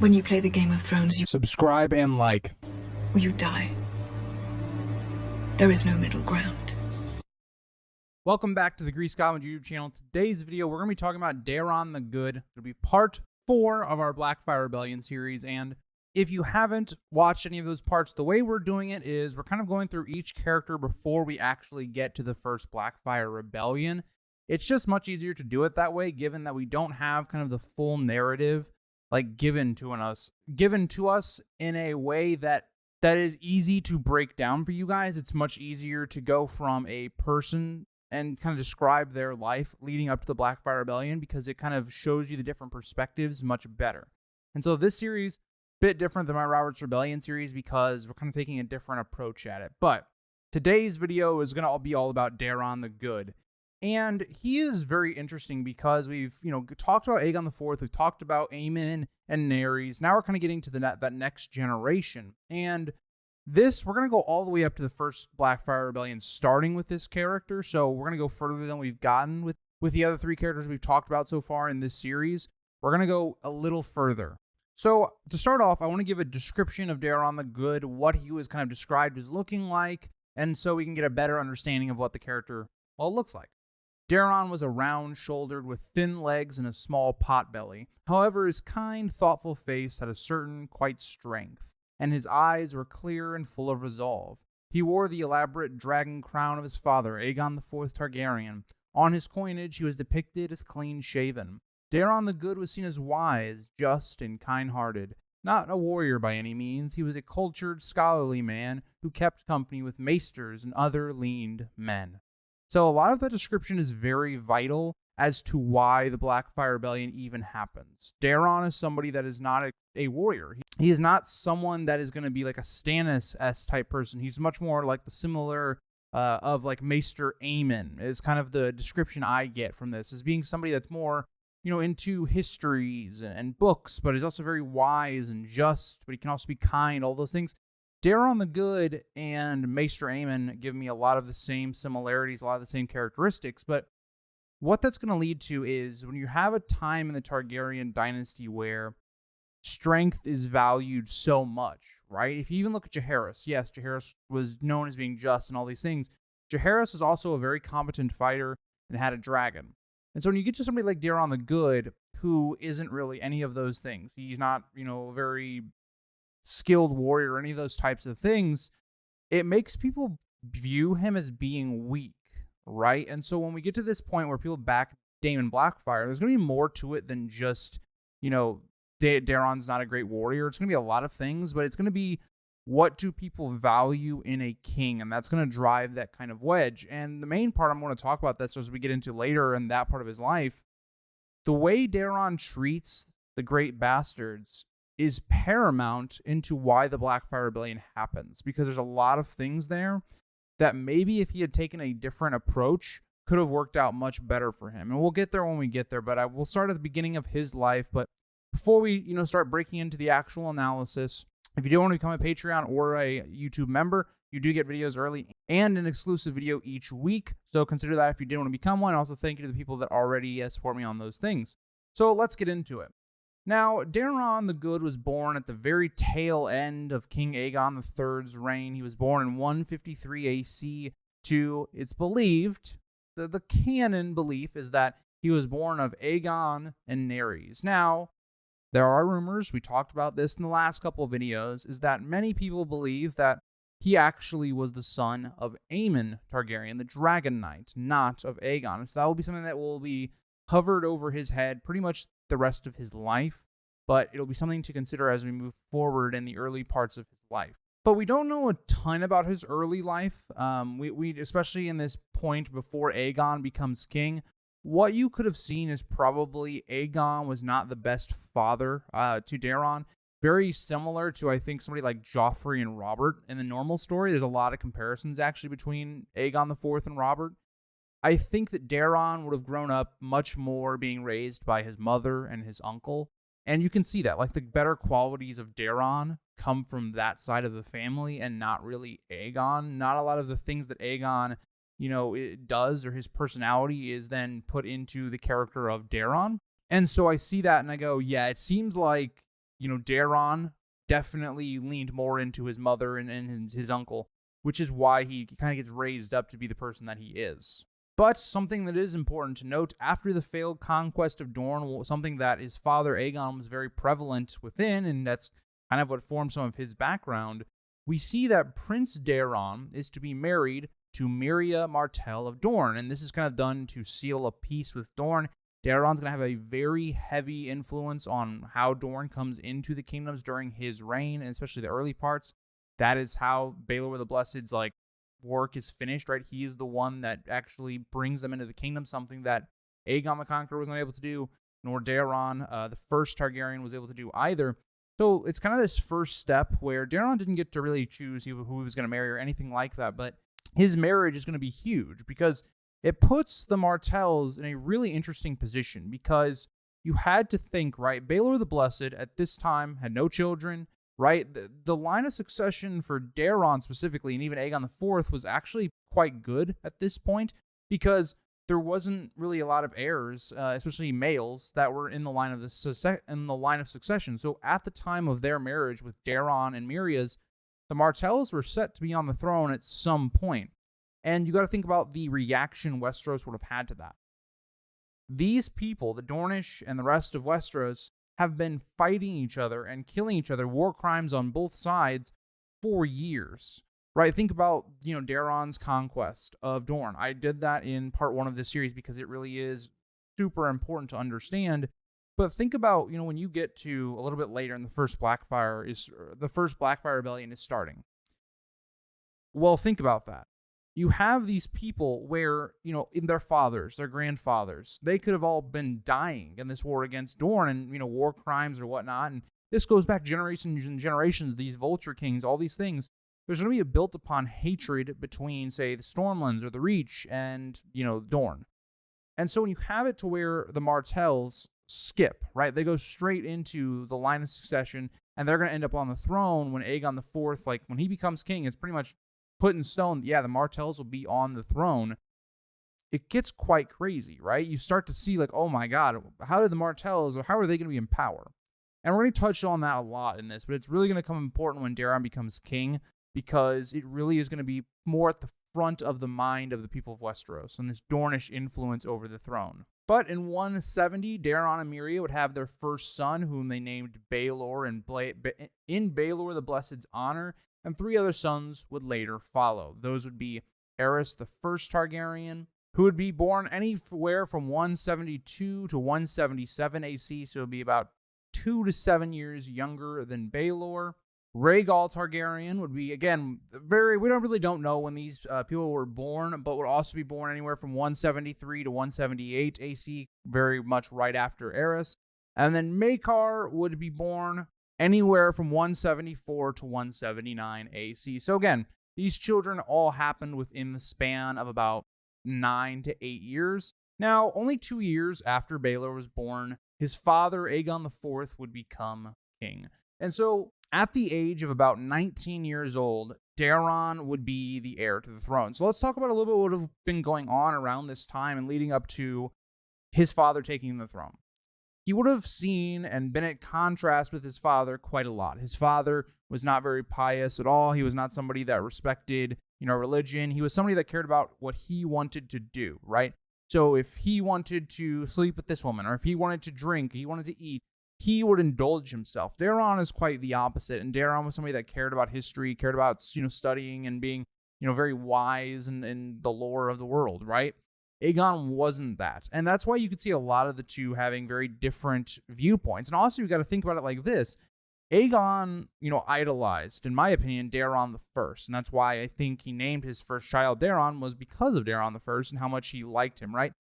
When you play the Game of Thrones, you Subscribe and like. or you die. There is no middle ground. Welcome back to the Grease Goblin YouTube channel. Today's video, we're going to be talking about Daeron the Good. It'll be part 4 of our Blackfyre Rebellion series, and if you haven't watched any of those parts, the way we're doing it is we're kind of going through each character before we actually get to the first Blackfyre Rebellion. It's just much easier to do it that way, given that we don't have kind of the full narrative like given to us in a way that is easy to break down for you guys. It's much easier to go from a person and kind of describe their life leading up to the Blackfyre Rebellion, because it kind of shows you the different perspectives much better. And so this series, a bit different than my Robert's Rebellion series, because we're kind of taking a different approach at it. But today's video is going to be all about Daeron the Good. And he is very interesting because we've, talked about Aegon IV, we've talked about Aemon and Nerys. Now we're kind of getting to that next generation. And this, we're going to go all the way up to the first Blackfyre Rebellion, starting with this character. So we're going to go further than we've gotten with the other 3 characters we've talked about so far in this series. We're going to go a little further. So to start off, I want to give a description of Daeron the Good, what he was kind of described as looking like, and so we can get a better understanding of what the character, looks like. Daeron was a round-shouldered with thin legs and a small pot-belly. However, his kind, thoughtful face had a certain quiet strength, and his eyes were clear and full of resolve. He wore the elaborate dragon crown of his father, Aegon IV Targaryen. On his coinage, he was depicted as clean-shaven. Daeron the Good was seen as wise, just, and kind-hearted. Not a warrior by any means, he was a cultured, scholarly man who kept company with maesters and other leaned men. So a lot of that description is very vital as to why the Blackfyre Rebellion even happens. Daeron is somebody that is not a warrior. He is not someone that is going to be like a Stannis-esque type person. He's much more like the similar of like Maester Aemon is kind of the description I get from this, as being somebody that's more, into histories and books, but is also very wise and just, but he can also be kind, all those things. Daeron the Good and Maester Aemon give me a lot of the same similarities, a lot of the same characteristics, but what that's going to lead to is when you have a time in the Targaryen dynasty where strength is valued so much, right? If you even look at Jaehaerys, yes, Jaehaerys was known as being just and all these things. Jaehaerys is also a very competent fighter and had a dragon. And so when you get to somebody like Daeron the Good, who isn't really any of those things, he's not, a very skilled warrior or any of those types of things, it makes people view him as being weak, right? And so when we get to this point where people back Daemon Blackfyre, there's going to be more to it than just, Daeron's not a great warrior. It's going to be a lot of things, but it's going to be what do people value in a king, and that's going to drive that kind of wedge. And the main part I'm going to talk about this as we get into later in that part of his life, the way Daeron treats the great bastards is paramount into why the Blackfyre Rebellion happens, because there's a lot of things there that maybe if he had taken a different approach could have worked out much better for him. And we'll get there when we get there, but I will start at the beginning of his life. But before we, start breaking into the actual analysis, if you do want to become a Patreon or a YouTube member, you do get videos early and an exclusive video each week. So consider that if you did want to become one. Also, thank you to the people that already support me on those things. So let's get into it. Now, Daeron the Good was born at the very tail end of King Aegon III's reign. He was born in 153 AC to, it's believed, the canon belief is that he was born of Aegon and Nerys. Now, there are rumors, we talked about this in the last couple of videos, is that many people believe that he actually was the son of Aemon Targaryen, the Dragon Knight, not of Aegon. So that will be something that will be hovered over his head pretty much the rest of his life, but it'll be something to consider as we move forward in the early parts of his life. But we don't know a ton about his early life. We especially in this point before Aegon becomes king, what you could have seen is probably Aegon was not the best father to Daeron. Very similar to, I think, somebody like Joffrey and Robert in the normal story. There's a lot of comparisons actually between Aegon IV and Robert. I think that Daeron would have grown up much more being raised by his mother and his uncle. And you can see that, like, the better qualities of Daeron come from that side of the family and not really Aegon. Not a lot of the things that Aegon, it does, or his personality is then put into the character of Daeron. And so I see that and I go, yeah, it seems like Daeron definitely leaned more into his mother and his uncle, which is why he kind of gets raised up to be the person that he is. But something that is important to note, after the failed conquest of Dorne, something that his father Aegon was very prevalent within, and that's kind of what formed some of his background, we see that Prince Daeron is to be married to Myrya Martell of Dorne, and this is kind of done to seal a peace with Dorne. Daeron's going to have a very heavy influence on how Dorne comes into the kingdoms during his reign, and especially the early parts. That is how Baelor the Blessed's work is finished, right? He is the one that actually brings them into the kingdom, something that Aegon the Conqueror was not able to do, nor Daeron, the first Targaryen, was able to do either. So it's kind of this first step where Daeron didn't get to really choose who he was going to marry or anything like that, but his marriage is going to be huge because it puts the Martells in a really interesting position, because you had to think, right, Baelor the Blessed at this time had no children, right? The line of succession for Daeron specifically, and even Aegon IV, was actually quite good at this point, because there wasn't really a lot of heirs, especially males, that were in the line of succession. So at the time of their marriage with Daeron and Myrya's, the Martells were set to be on the throne at some point. And you got to think about the reaction Westeros would have had to that. These people, the Dornish and the rest of Westeros, have been fighting each other and killing each other, war crimes on both sides, for years. Right? Think about, Daeron's conquest of Dorne. I did that in part 1 of this series because it really is super important to understand. But think about, when you get to a little bit later in the first Blackfyre rebellion is starting. Well, think about that. You have these people where, in their fathers, their grandfathers, they could have all been dying in this war against Dorne and, war crimes or whatnot. And this goes back generations and generations, these Vulture Kings, all these things. There's going to be a built upon hatred between, say, the Stormlands or the Reach and, Dorne. And so when you have it to where the Martells skip, right? They go straight into the line of succession, and they're going to end up on the throne when Aegon IV, when he becomes king, it's pretty much put in stone. Yeah, the Martells will be on the throne. It gets quite crazy, right? You start to see, oh my God, how did the Martells, or how are they going to be in power? And we're going to touch on that a lot in this, but it's really going to come important when Daeron becomes king, because it really is going to be more at the front of the mind of the people of Westeros and this Dornish influence over the throne. But in 170, Daeron and Myrya would have their first son, whom they named Baelor in Baelor the Blessed's honor, and 3 other sons would later follow. Those would be Aerys the first Targaryen, who would be born anywhere from 172 to 177 AC, so it would be about 2 to 7 years younger than Baelor. Rhaegal Targaryen would be, again, we don't know when these people were born, but would also be born anywhere from 173 to 178 AC, very much right after Aerys. And then Maekar would be born anywhere from 174 to 179 AC. So again, these children all happened within the span of about 9 to 8 years. Now, only 2 years after Baelor was born, his father, Aegon IV, would become king. And so, at the age of about 19 years old, Daeron would be the heir to the throne. So let's talk about a little bit what would have been going on around this time and leading up to his father taking the throne. He would have seen and been at contrast with his father quite a lot. His father was not very pious at all. He was not somebody that respected, religion. He was somebody that cared about what he wanted to do, right? So if he wanted to sleep with this woman, or if he wanted to drink, he wanted to eat, he would indulge himself. Daeron is quite the opposite, and Daeron was somebody that cared about history, cared about, studying and being, very wise in the lore of the world, right? Aegon wasn't that. And that's why you could see a lot of the two having very different viewpoints. And also, you got to think about it like this. Aegon, idolized, in my opinion, Daeron the First. And that's why I think he named his first child Daeron, was because of Daeron the First and how much he liked him, right?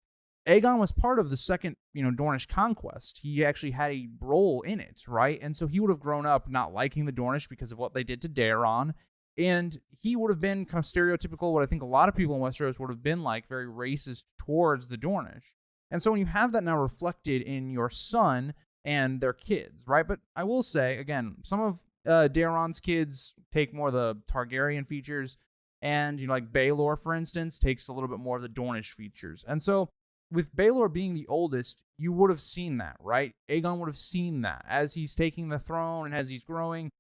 Aegon was part of the second, Dornish conquest. He actually had a role in it, right? And so he would have grown up not liking the Dornish because of what they did to Daeron. And he would have been kind of stereotypical, what I think a lot of people in Westeros would have been like, very racist towards the Dornish. And so when you have that now reflected in your son and their kids, right? But I will say, again, some of Daeron's kids take more of the Targaryen features, and, like Baelor, for instance, takes a little bit more of the Dornish features. And so with Baelor being the oldest, you would have seen that, right? Aegon would have seen that as he's taking the throne and as he's growing.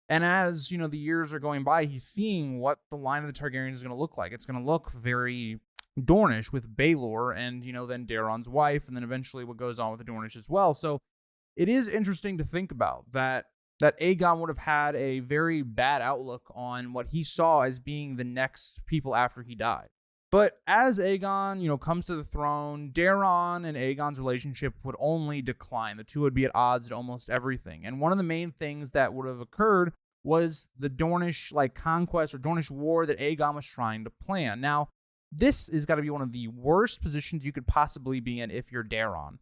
And as, the years are going by, he's seeing what the line of the Targaryens is going to look like. It's going to look very Dornish with Baelor and, then Daeron's wife, and then eventually what goes on with the Dornish as well. So it is interesting to think about that Aegon would have had a very bad outlook on what he saw as being the next people after he died. But as Aegon, comes to the throne, Daeron and Aegon's relationship would only decline. The two would be at odds to almost everything. And one of the main things that would have occurred was the Dornish conquest or Dornish war that Aegon was trying to plan. Now, this has got to be one of the worst positions you could possibly be in if you're Daeron.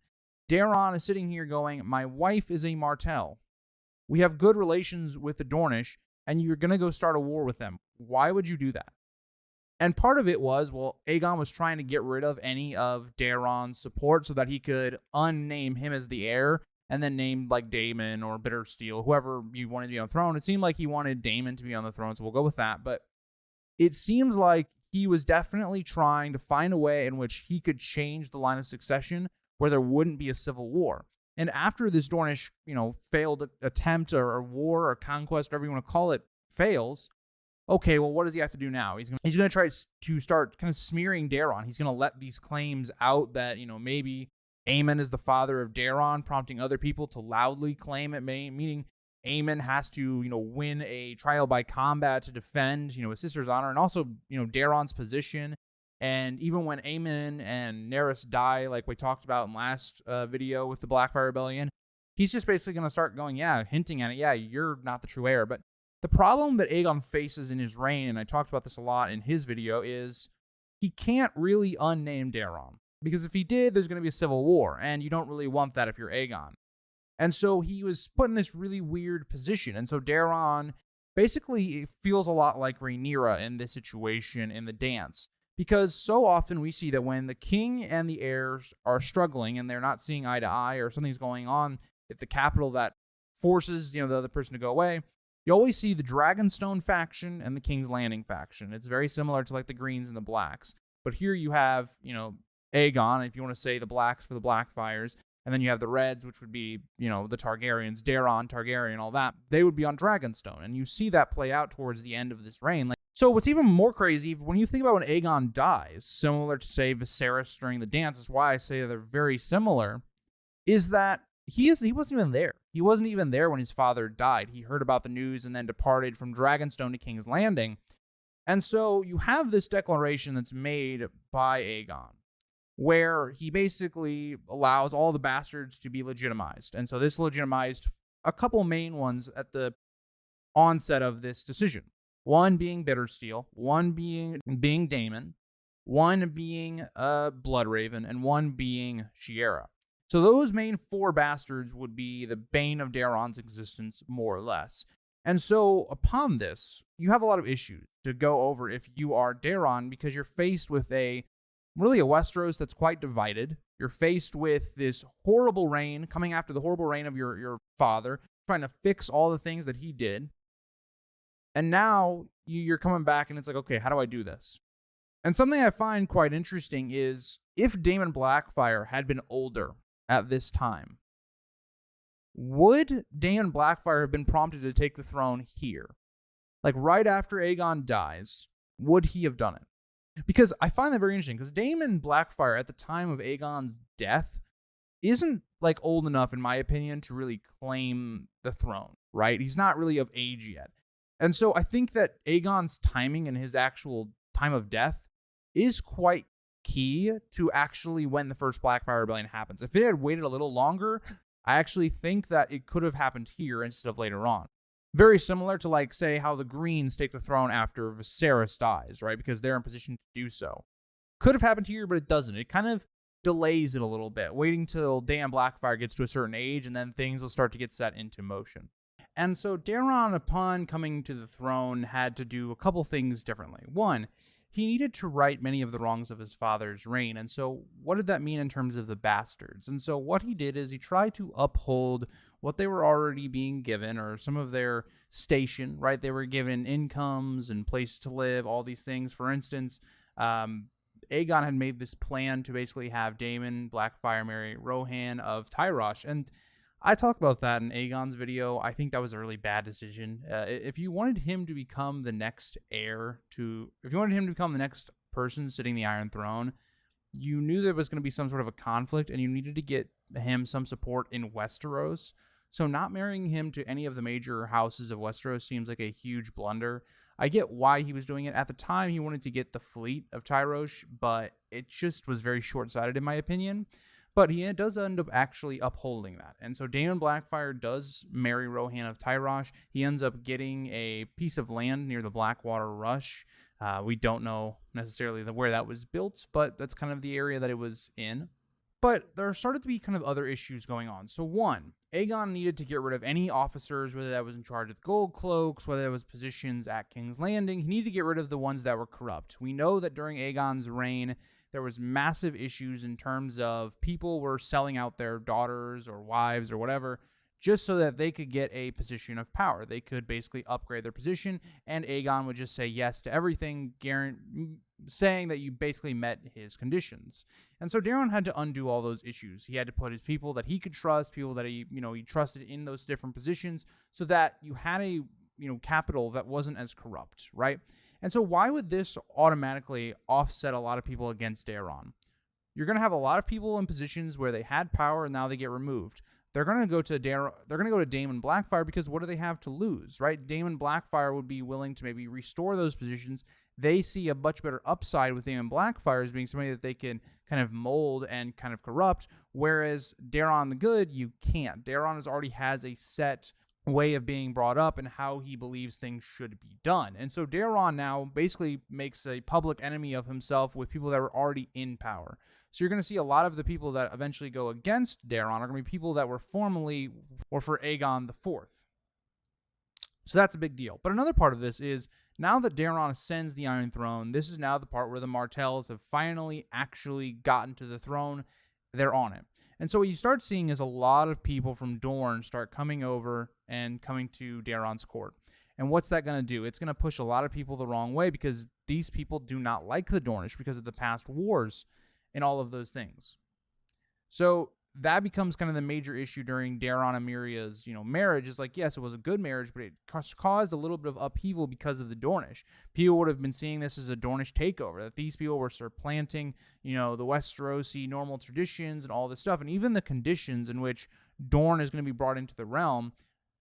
Daeron is sitting here going, my wife is a Martell. We have good relations with the Dornish, and you're going to go start a war with them. Why would you do that? And part of it was, Aegon was trying to get rid of any of Daeron's support so that he could unname him as the heir and then name Daemon or Bittersteel, whoever you wanted to be on the throne. It seemed like he wanted Daemon to be on the throne, so we'll go with that. But it seems like he was definitely trying to find a way in which he could change the line of succession where there wouldn't be a civil war. And after this Dornish, failed attempt or war or conquest, whatever you want to call it, fails, okay, well, what does he have to do now? He's going to try to start kind of smearing Daeron. He's going to let these claims out that, maybe Aemon is the father of Daeron, prompting other people to loudly claim it, meaning Aemon has to, win a trial by combat to defend, his sister's honor, and also, Daeron's position. And even when Aemon and Nerys die, like we talked about in last video with the Blackfyre Rebellion, he's just basically going to start going, hinting at it, you're not the true heir. But the problem that Aegon faces in his reign, and I talked about this a lot in his video, is he can't really unname Daeron. Because if he did, there's going to be a civil war, and you don't really want that if you're Aegon. And so he was put in this really weird position. And so Daeron basically feels a lot like Rhaenyra in this situation in the dance. Because so often we see that when the king and the heirs are struggling and they're not seeing eye to eye or something's going on at the capital that forces, the other person to go away, you always see the Dragonstone faction and the King's Landing faction. It's very similar to the Greens and the Blacks. But here you have, Aegon, if you want to say the Blacks for the Blackfyres, and then you have the Reds, which would be, the Targaryens, Daeron, Targaryen, all that. They would be on Dragonstone. And you see that play out towards the end of this reign. So what's even more crazy, when you think about when Aegon dies, similar to, say, Viserys during the dance, is why I say they're very similar, is that he wasn't even there. He wasn't even there when his father died. He heard about the news and then departed from Dragonstone to King's Landing. And so you have this declaration that's made by Aegon, where he basically allows all the bastards to be legitimized. And so this legitimized a couple main ones at the onset of this decision. One being Bittersteel, one being Daemon, one being Bloodraven, and one being Shiera. So those main four bastards would be the bane of Daeron's existence, more or less. And so upon this, you have a lot of issues to go over if you are Daeron, because you're faced with really a Westeros that's quite divided. You're faced with this horrible reign, coming after the horrible reign of your father, trying to fix all the things that he did. And now you're coming back and it's like, okay, how do I do this? And something I find quite interesting is if Daemon Blackfyre had been older at this time, would Daemon Blackfyre have been prompted to take the throne here? Right after Aegon dies, would he have done it? Because I find that very interesting, because Daemon Blackfyre at the time of Aegon's death isn't old enough, in my opinion, to really claim the throne, right? He's not really of age yet. And so I think that Aegon's timing and his actual time of death is quite key to actually when the first Blackfyre Rebellion happens. If it had waited a little longer, I actually think that it could have happened here instead of later on. Very similar to, say, how the Greens take the throne after Viserys dies, right? Because they're in position to do so. Could have happened here, but it doesn't. It kind of delays it a little bit, waiting till Daemon Blackfyre gets to a certain age, and then things will start to get set into motion. And so Daeron, upon coming to the throne, had to do a couple things differently. One, he needed to right many of the wrongs of his father's reign. And so what did that mean in terms of the bastards? And so what he did is he tried to uphold what they were already being given, or some of their station, right? They were given incomes and place to live, all these things. For instance, Aegon had made this plan to basically have Daemon Blackfyre marry Rohan of Tyrosh, and I talk about that in Aegon's video. I think that was a really bad decision. If you wanted him to become the next if you wanted him to become the next person sitting the Iron Throne, you knew there was going to be some sort of a conflict, and you needed to get him some support in Westeros. So not marrying him to any of the major houses of Westeros seems like a huge blunder. I get why he was doing it. At the time, he wanted to get the fleet of Tyrosh, but it just was very short-sighted in my opinion. But he does end up actually upholding that. And so Daemon Blackfyre does marry Rohan of Tyrosh. He ends up getting a piece of land near the Blackwater Rush. We don't know necessarily where that was built, but that's kind of the area that it was in. But there started to be kind of other issues going on. So one, Aegon needed to get rid of any officers, whether that was in charge of the Gold Cloaks, whether that was positions at King's Landing. He needed to get rid of the ones that were corrupt. We know that during Aegon's reign, there was massive issues in terms of people were selling out their daughters or wives or whatever just so that they could get a position of power. They could basically upgrade their position, and Aegon would just say yes to everything, saying that you basically met his conditions. And so Daeron had to undo all those issues. He had to put his people that he could trust, people that he trusted in those different positions, so that you had a capital that wasn't as corrupt, right? And so why would this automatically offset a lot of people against Daeron? You're going to have a lot of people in positions where they had power and now they get removed. They're going to go to Daemon Blackfyre because what do they have to lose, right? Daemon Blackfyre would be willing to maybe restore those positions. They see a much better upside with Daemon Blackfyre as being somebody that they can kind of mold and kind of corrupt, whereas Daeron the Good, you can't. Daeron already has a set way of being brought up and how he believes things should be done. And so Daeron now basically makes a public enemy of himself with people that were already in power. So you're going to see a lot of the people that eventually go against Daeron are going to be people that were formerly or for Aegon IV. So that's a big deal. But another part of this is now that Daeron ascends the Iron Throne, this is now the part where the Martells have finally actually gotten to the throne. They're on it. And so what you start seeing is a lot of people from Dorne start coming over and coming to Daeron's court. And what's that going to do? It's going to push a lot of people the wrong way because these people do not like the Dornish because of the past wars and all of those things. So that becomes kind of the major issue during Daeron and Miria's, marriage. Is like, yes, it was a good marriage, but it caused a little bit of upheaval because of the Dornish. People would have been seeing this as a Dornish takeover, that these people were supplanting, the Westerosi normal traditions and all this stuff. And even the conditions in which Dorne is going to be brought into the realm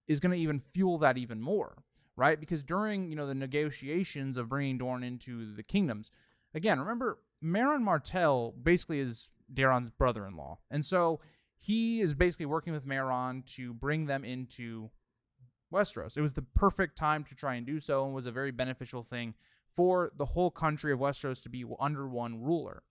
is going to even fuel that even more, right? Because during, the negotiations of bringing Dorne into the kingdoms, again, remember, Meryn Martell basically is Daeron's brother-in-law. And so he is basically working with Meryn to bring them into Westeros. It was the perfect time to try and do so and was a very beneficial thing for the whole country of Westeros to be under one ruler.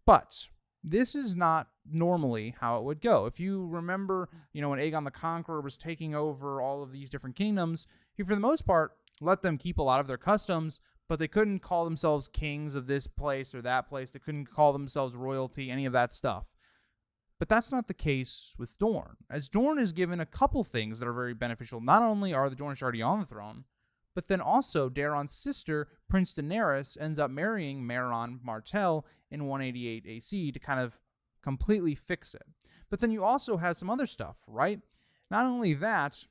But this is not normally how it would go. If you remember, when Aegon the Conqueror was taking over all of these different kingdoms, he, for the most part, let them keep a lot of their customs, but they couldn't call themselves kings of this place or that place. They couldn't call themselves royalty, any of that stuff. But that's not the case with Dorne, as Dorne is given a couple things that are very beneficial. Not only are the Dornish already on the throne, but then also Daeron's sister, Prince Daenerys, ends up marrying Meryn Martell in 188 AC to kind of completely fix it. But then you also have some other stuff, right? Not only that,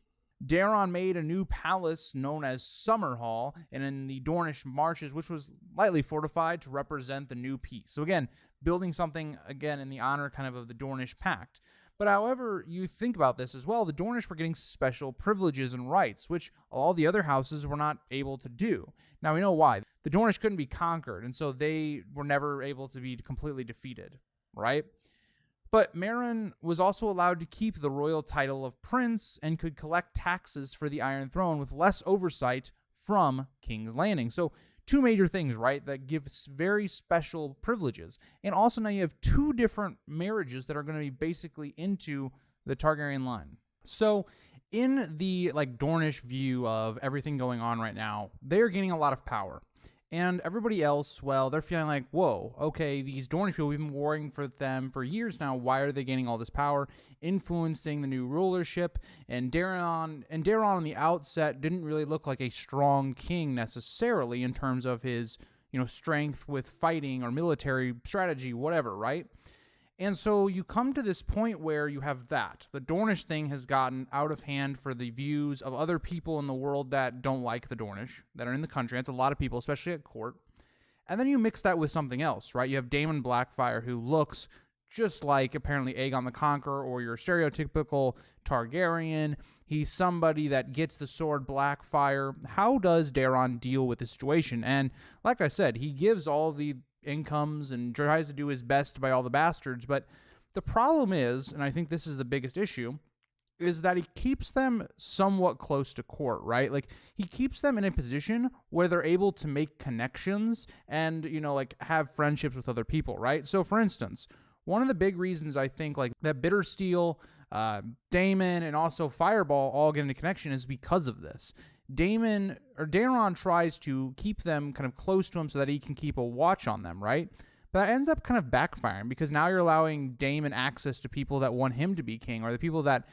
Daeron made a new palace known as Summerhall, and in the Dornish marshes, which was lightly fortified to represent the new peace. So again, building something, again, in the honor kind of the Dornish pact. But however you think about this as well, the Dornish were getting special privileges and rights, which all the other houses were not able to do. Now we know why. The Dornish couldn't be conquered, and so they were never able to be completely defeated, right? But Meryn was also allowed to keep the royal title of prince and could collect taxes for the Iron Throne with less oversight from King's Landing. So two major things, right, that give very special privileges. And also now you have two different marriages that are going to be basically into the Targaryen line. So in the Dornish view of everything going on right now, they're gaining a lot of power. And everybody else, well, they're feeling like, whoa, okay, these Dornish people, we've been warring for them for years now. Why are they gaining all this power, influencing the new rulership? And Daeron on the outset didn't really look like a strong king necessarily in terms of his, strength with fighting or military strategy, whatever, right? And so you come to this point where you have that. The Dornish thing has gotten out of hand for the views of other people in the world that don't like the Dornish, that are in the country. That's a lot of people, especially at court. And then you mix that with something else, right? You have Daemon Blackfyre, who looks just like apparently Aegon the Conqueror or your stereotypical Targaryen. He's somebody that gets the sword Blackfyre. How does Daeron deal with the situation? And like I said, he gives all the incomes and tries to do his best by all the bastards, but the problem is, and I think this is the biggest issue, is that he keeps them somewhat close to court, right? Like, he keeps them in a position where they're able to make connections and, like, have friendships with other people, right? So, for instance, one of the big reasons I think, like, that Bittersteel, Daemon, and also Fireball all get into connection is because of this. Daeron tries to keep them kind of close to him so that he can keep a watch on them, right? But that ends up kind of backfiring because now you're allowing Daemon access to people that want him to be king, or the people that,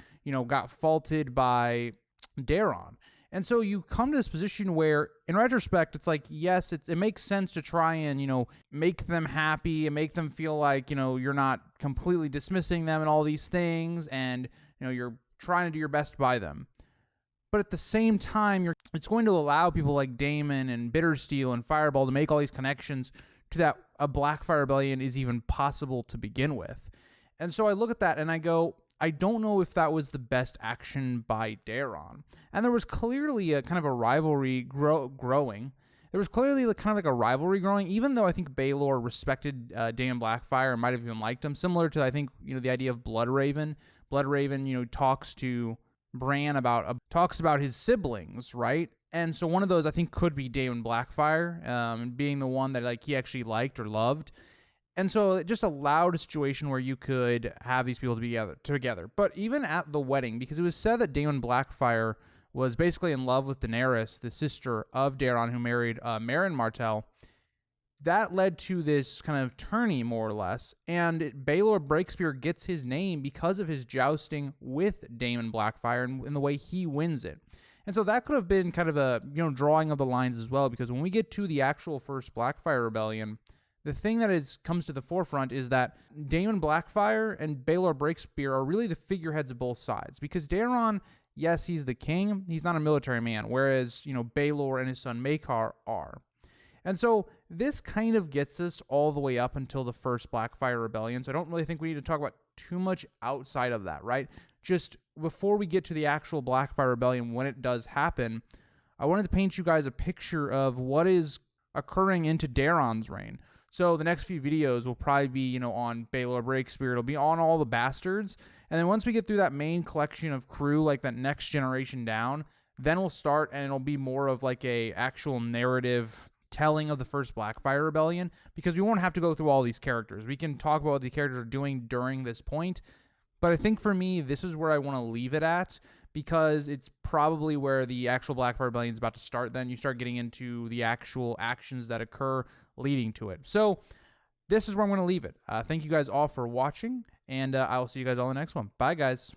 got faulted by Daeron. And so you come to this position where, in retrospect, it's like, yes, it makes sense to try and, make them happy and make them feel like, you're not completely dismissing them and all these things, and, you're trying to do your best by them. But at the same time, it's going to allow people like Daemon and Bittersteel and Fireball to make all these connections to that a Blackfyre rebellion is even possible to begin with. And so I look at that and I go, I don't know if that was the best action by Daeron. And there was clearly a kind of a rivalry growing. There was clearly kind of like a rivalry growing, even though I think Baelor respected Daemon Blackfyre and might have even liked him, similar to, I think, the idea of Bloodraven. Bloodraven, talks to Bran talks about his siblings, right? And so one of those I think could be Daemon Blackfyre, being the one that like he actually liked or loved. And so it just allowed a situation where you could have these people to be together. But even at the wedding, because it was said that Daemon Blackfyre was basically in love with Daenerys, the sister of Daeron, who married Meryn Martell, that led to this kind of tourney, more or less, and Baelor Breakspear gets his name because of his jousting with Daemon Blackfyre and the way he wins it. And so that could have been kind of a drawing of the lines as well, because when we get to the actual first Blackfyre rebellion, the thing that comes to the forefront is that Daemon Blackfyre and Baelor Breakspear are really the figureheads of both sides, because Daeron, yes, he's the king, he's not a military man, whereas Baelor and his son Maekar are. And so this kind of gets us all the way up until the first Blackfyre rebellion. So I don't really think we need to talk about too much outside of that, right? Just before we get to the actual Blackfyre rebellion, when it does happen, I wanted to paint you guys a picture of what is occurring into Daeron's reign. So the next few videos will probably be, on Baelor Breakspear. It'll be on all the bastards. And then once we get through that main collection of crew, like that next generation down, then we'll start, and it'll be more of like a actual narrative telling of the first Blackfyre rebellion, because we won't have to go through all these characters. We can talk about what the characters are doing during this point, but I think for me, this is where I want to leave it at, because it's probably where the actual Blackfyre rebellion is about to start. Then you start getting into the actual actions that occur leading to it. So this is where I'm going to leave it. Thank you guys all for watching, and I will see you guys all in the next one. Bye, guys.